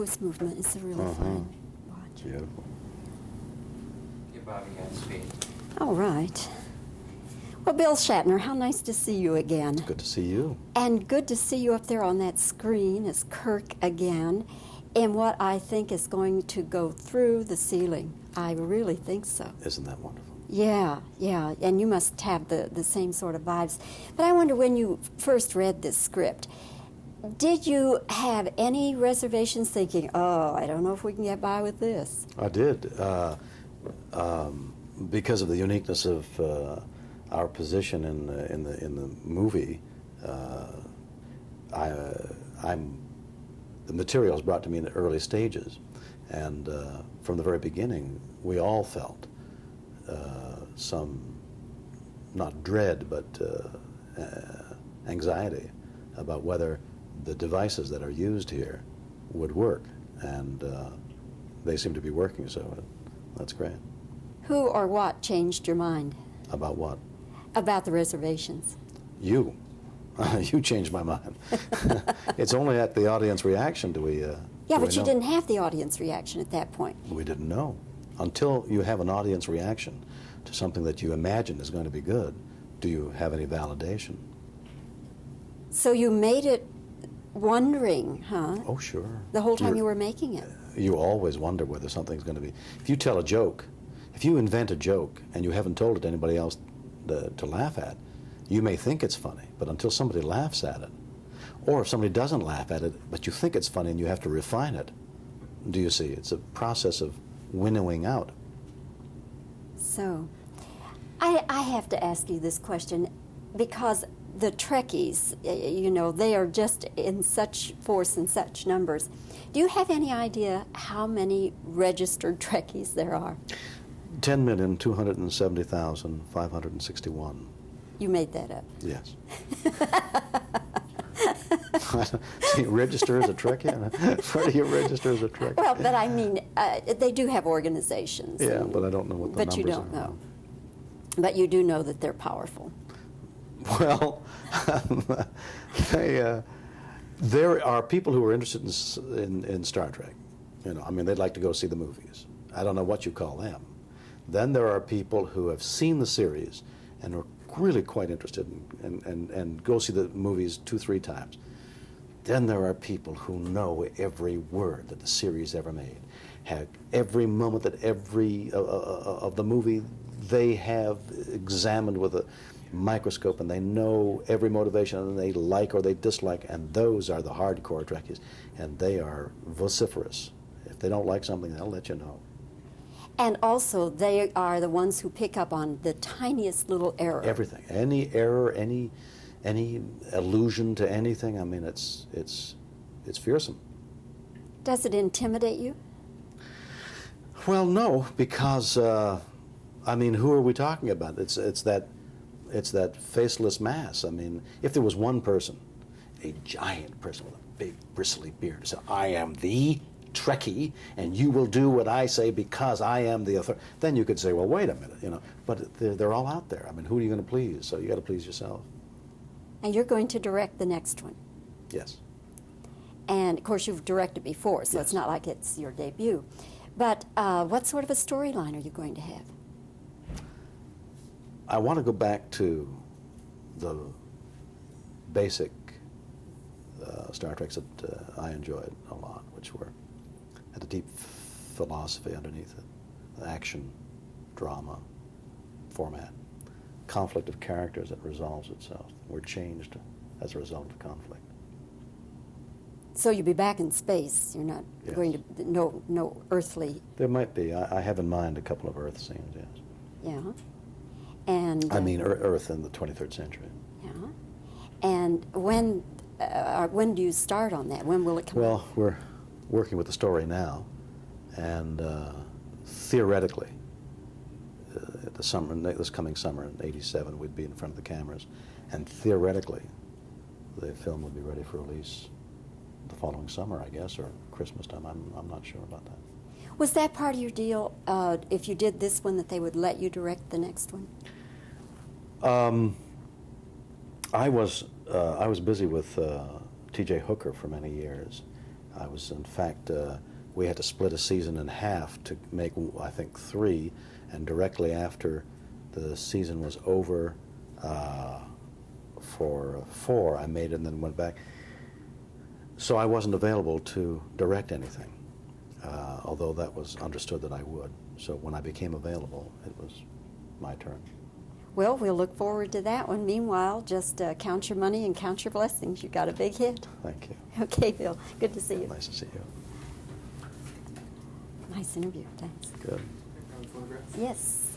twist movement is a really fun watch. Beautiful. Give Bobbie Wygant's feet. All right. Well, Bill Shatner, how nice to see you again. Good to see you. And good to see you up there on that screen as Kirk again in what I think is going to go through the ceiling. I really think so. Isn't that wonderful? Yeah, and you must have the same sort of vibes. But I wonder, when you first read this script, did you have any reservations thinking, oh, I don't know if we can get by with this? I did. Because of the uniqueness of our position in the movie, the material was brought to me in the early stages, and from the very beginning, we all felt some, not dread, but anxiety about whether the devices that are used here would work, and they seem to be working, so that's great. Who or what changed your mind? About what? About the reservations. You. You changed my mind. It's only at the audience reaction do we Yeah, do but we you know. didn't have the audience reaction at that point. We didn't know. Until you have an audience reaction to something that you imagine is going to be good, do you have any validation? So you made it wondering, huh? Oh, sure. The whole time you were making it. You always wonder whether something's going to be... If you tell a joke, if you invent a joke and you haven't told it to anybody else to laugh at, you may think it's funny, but until somebody laughs at it, or if somebody doesn't laugh at it, but you think it's funny and you have to refine it, do you see? It's a process of winnowing out. So, I have to ask you this question because the Trekkies, you know, they are just in such force and such numbers. Do you have any idea how many registered Trekkies there are? 10,270,561. You made that up. Yes. See, register as a Trekkie? Where do you register as a Trekkie? Well, but I mean, they do have organizations. Yeah, but I don't know what the numbers are. But you don't know. But you do know that they're powerful. Well, there are people who are interested in Star Trek. You know, I mean, they'd like to go see the movies. I don't know what you call them. Then there are people who have seen the series and are really quite interested and go see the movies 2-3 times. Then there are people who know every word that the series ever made, have every moment that every of the movie they have examined with a microscope, and they know every motivation, and they like or they dislike, and those are the hardcore Trekkies, and they are vociferous. If they don't like something, they'll let you know. And also, they are the ones who pick up on the tiniest little error. Everything, any error, any allusion to anything. I mean, it's fearsome. Does it intimidate you? Well, no, because I mean, who are we talking about? It's that faceless mass. I mean, if there was one person, a giant person with a big bristly beard, said, "I am the Trekkie, and you will do what I say because I am the authority," then you could say, well, wait a minute, you know. But they're all out there. I mean, who are you going to please? So you got to please yourself. And you're going to direct the next one. Yes. And, of course, you've directed before, so Yes. it's not like it's your debut. But what sort of a storyline are you going to have? I want to go back to the basic Star Treks that I enjoyed a lot, which had a deep philosophy underneath it. Action, drama, format, conflict of characters that resolves itself. We're changed as a result of conflict. So you'll be back in space. You're not Yes. going to, no earthly. There might be. I have in mind a couple of Earth scenes, yes. Yeah. And. I mean, Earth in the 23rd century. Yeah. And when do you start on that? When will it come out? Well, we're working with the story now, and theoretically, this coming summer in '87, we'd be in front of the cameras, and theoretically, the film would be ready for release the following summer, I guess, or Christmas time. I'm not sure about that. Was that part of your deal, if you did this one, that they would let you direct the next one? I was busy with T.J. Hooker for many years, I was, in fact, we had to split a season in half to make, I think, 3, and directly after the season was over for 4, I made it and then went back. So I wasn't available to direct anything, although that was understood that I would. So when I became available, it was my turn. Well, we'll look forward to that one. Meanwhile, just count your money and count your blessings. You got a big hit. Thank you. Okay, Bill. Good to see you. Nice to see you. Nice interview. Thanks. Good. Yes.